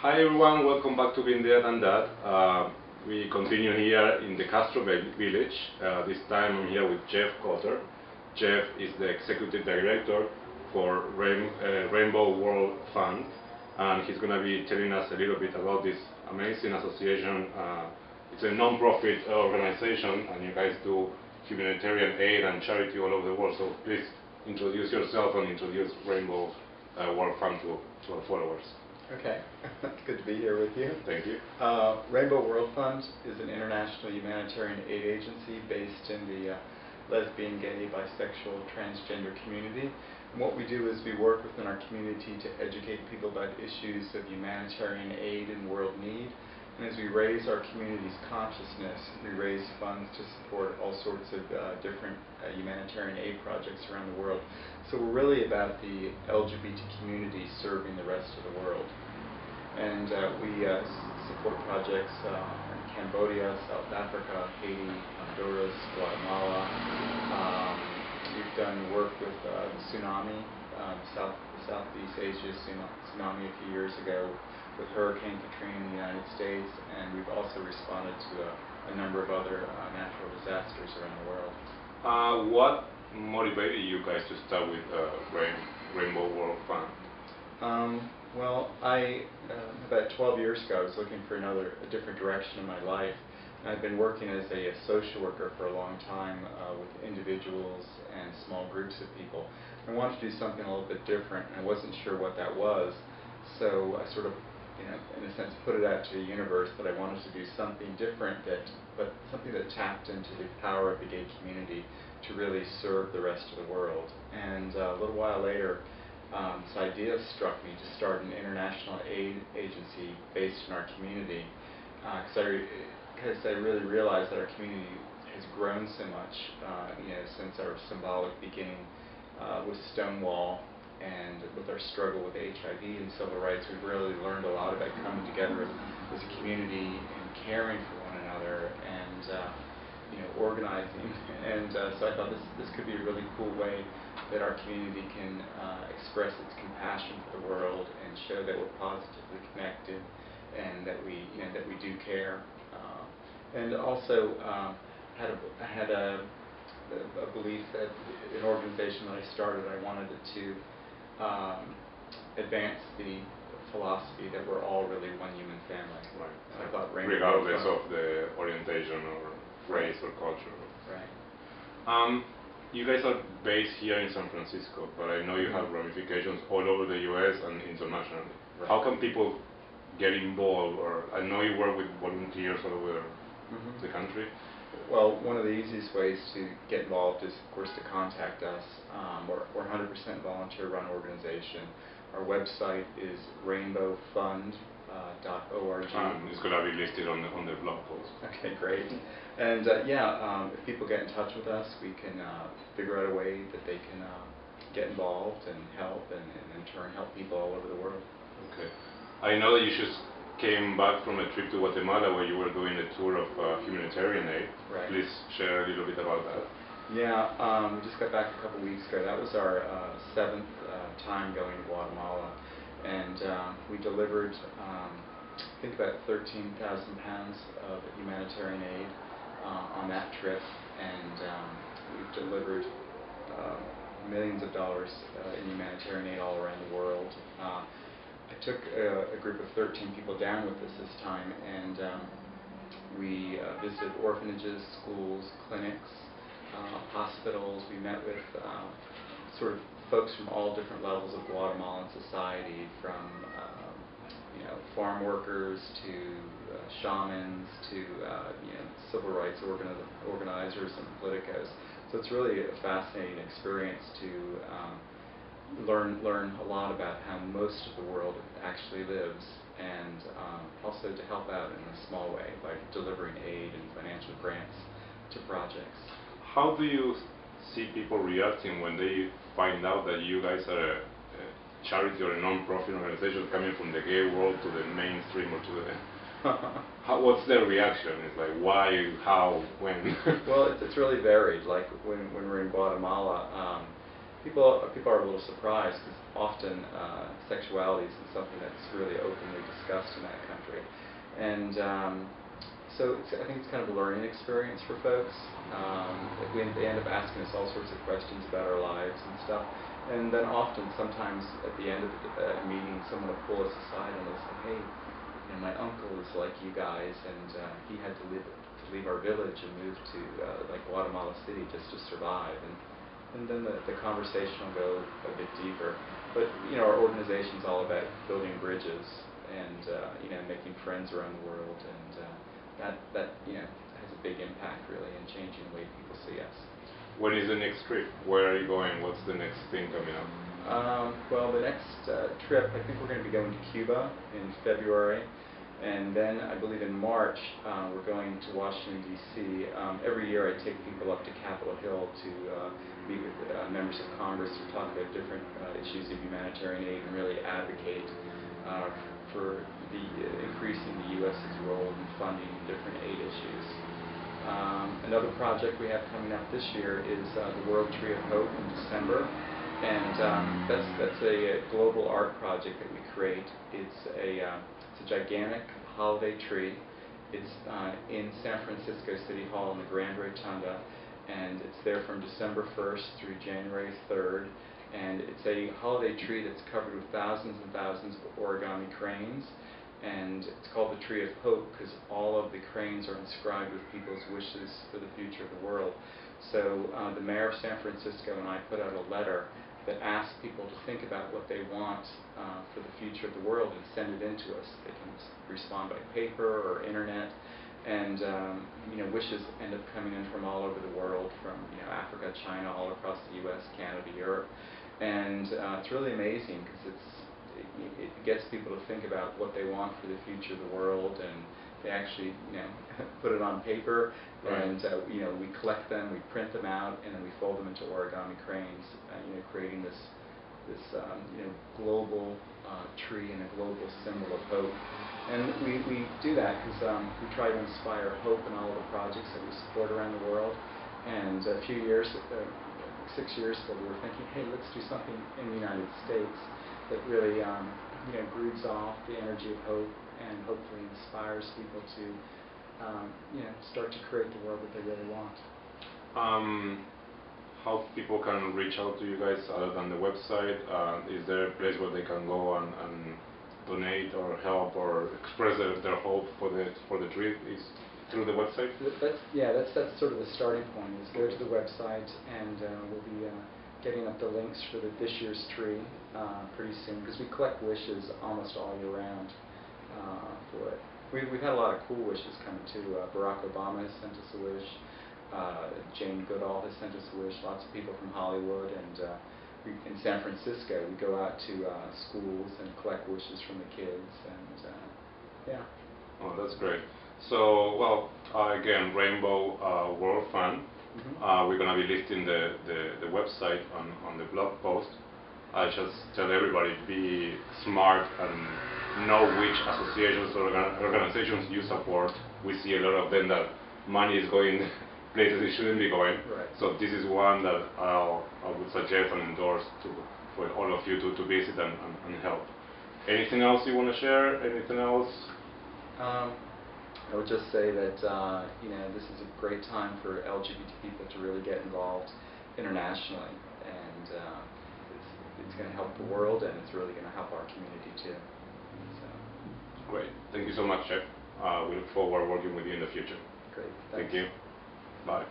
Hi everyone, welcome back to Been There Than That. We continue here in the Castro village. This time I'm here with Jeff Cotter. Jeff is the Executive Director for Rainbow World Fund, and he's going to be telling us a little bit about this amazing association. It's a non-profit organization, and you guys do humanitarian aid and charity all over the world. So please introduce yourself and introduce Rainbow World Fund to our followers. Okay, it's good to be here with you. Thank you. Rainbow World Fund is an international humanitarian aid agency based in the lesbian, gay, bisexual, transgender community. And what we do is we work within our community to educate people about issues of humanitarian aid and world need. And as we raise our community's consciousness, we raise funds to support all sorts of different humanitarian aid projects around the world. So we're really about the LGBT community serving the rest of the world. And we support projects in Cambodia, South Africa, Haiti, Honduras, Guatemala. We've done work with the tsunami, Southeast Asia tsunami a few years ago, with Hurricane Katrina in the United States, and we've also responded to a number of other natural disasters around the world. What motivated you guys to start with Rainbow World Fund? Well, about 12 years ago, I was looking for a different direction in my life. And I've been working as a social worker for a long time with individuals and small groups of people. I wanted to do something a little bit different, and I wasn't sure what that was. So I sort of, in a sense, put it out to the universe that I wanted to do something different, but something that tapped into the power of the gay community to really serve the rest of the world. And a little while later, this idea struck me to start an international aid agency based in our community, because I really realized that our community has grown so much, since our symbolic beginning with Stonewall. And with our struggle with HIV and civil rights, we've really learned a lot about coming together as a community and caring for one another and organizing. And so I thought this could be a really cool way that our community can express its compassion for the world and show that we're positively connected and that we do care. And also I had a belief that an organization that I started, I wanted it to advance the philosophy that we're all really one human family. Right. And I thought regardless of the orientation or race or culture. Right. You guys are based here in San Francisco, but I know you have ramifications all over the U.S. and internationally. Right. How can people get involved? Or I know you work with volunteers all over the country. Well, one of the easiest ways to get involved is, of course, to contact us. We're a 100% volunteer-run organization. Our website is rainbowfund.org. It's going to be listed on the blog post. Okay, great. And if people get in touch with us, we can figure out a way that they can get involved and help, and in turn help people all over the world. Okay. I know that you just came back from a trip to Guatemala where you were doing a tour of humanitarian aid. Right. Please share a little bit about that. Yeah, we just got back a couple weeks ago. That was our 7th time going to Guatemala, and we delivered, I think, about 13,000 pounds of humanitarian aid on that trip, and we've delivered millions of dollars in humanitarian aid all around the world. I took a group of 13 people down with us this time, and we visited orphanages, schools, clinics, hospitals. We met with sort of folks from all different levels of Guatemalan society, from farm workers to shamans to civil rights organizers and politicos. So it's really a fascinating experience to learn a lot about how most of the world actually lives, and also to help out in a small way by delivering aid and financial grants to projects. How do you see people reacting when they find out that you guys are a charity or a non-profit organization coming from the gay world to the mainstream or to the... What's their reaction? It's like, why, how, when? Well, it's really varied. Like when we're in Guatemala, people are a little surprised because often sexuality isn't something that's really openly discussed in that country, and so I think it's kind of a learning experience for folks. They end up asking us all sorts of questions about our lives and stuff. And then often, sometimes at the end of the meeting, someone will pull us aside and they'll say, hey, my uncle is like you guys, and he had to leave our village and move to like Guatemala City just to survive. And then the conversation will go a bit deeper. But our organization's all about building bridges and making friends around the world, and that has a big impact really in changing the way people see us. When is the next trip? Where are you going? What's the next thing coming up? Well, the next trip, I think we're going to be going to Cuba in February, and then I believe in March we're going to Washington, D.C. Every year I take people up to Capitol Hill to meet with members of Congress to talk about different issues of humanitarian aid and really advocate for increasing the U.S.'s role in funding different aid issues. Another project we have coming up this year is the World Tree of Hope in December, and that's a global art project that we create. It's a gigantic holiday tree. It's in San Francisco City Hall in the Grand Rotunda, and it's there from December 1st through January 3rd. And it's a holiday tree that's covered with thousands and thousands of origami cranes. And it's called the Tree of Hope because all of the cranes are inscribed with people's wishes for the future of the world. So the mayor of San Francisco and I put out a letter that asks people to think about what they want for the future of the world and send it in to us. They can respond by paper or internet. And wishes end up coming in from all over the world, from Africa, China, all across the U.S., Canada, Europe. And it's really amazing because it gets people to think about what they want for the future of the world, and they actually put it on paper, right. And we collect them, we print them out, and then we fold them into origami cranes, creating this global tree and a global symbol of hope. And we do that because we try to inspire hope in all of the projects that we support around the world. And a few years 6 years ago, we were thinking, hey, let's do something in the United States that really breathes off the energy of hope and hopefully inspires people to start to create the world that they really want. How people can reach out to you guys other than the website? Is there a place where they can go and donate or help or express their hope for the trip? Is through the website? That's sort of the starting point, is go to the website, and we'll be getting up the links for this year's tree pretty soon, because we collect wishes almost all year round for it. We've had a lot of cool wishes come too. Barack Obama has sent us a wish. Jane Goodall has sent us a wish. Lots of people from Hollywood, and in San Francisco we go out to schools and collect wishes from the kids, and yeah. Oh, that's great. So, well, again, Rainbow World Fund. Mm-hmm. We're going to be listing the website on the blog post. I just tell everybody, be smart and know which associations or organizations you support. We see a lot of them that money is going places it shouldn't be going. Right. So this is one that I would suggest and endorse for all of you to visit and help. Anything else you want to share? Anything else? I would just say that this is a great time for LGBT people to really get involved internationally, and it's going to help the world, and it's really going to help our community too. So. Great. Thank you so much, Jeff. We look forward to working with you in the future. Great. Thank Thanks. you. Bye.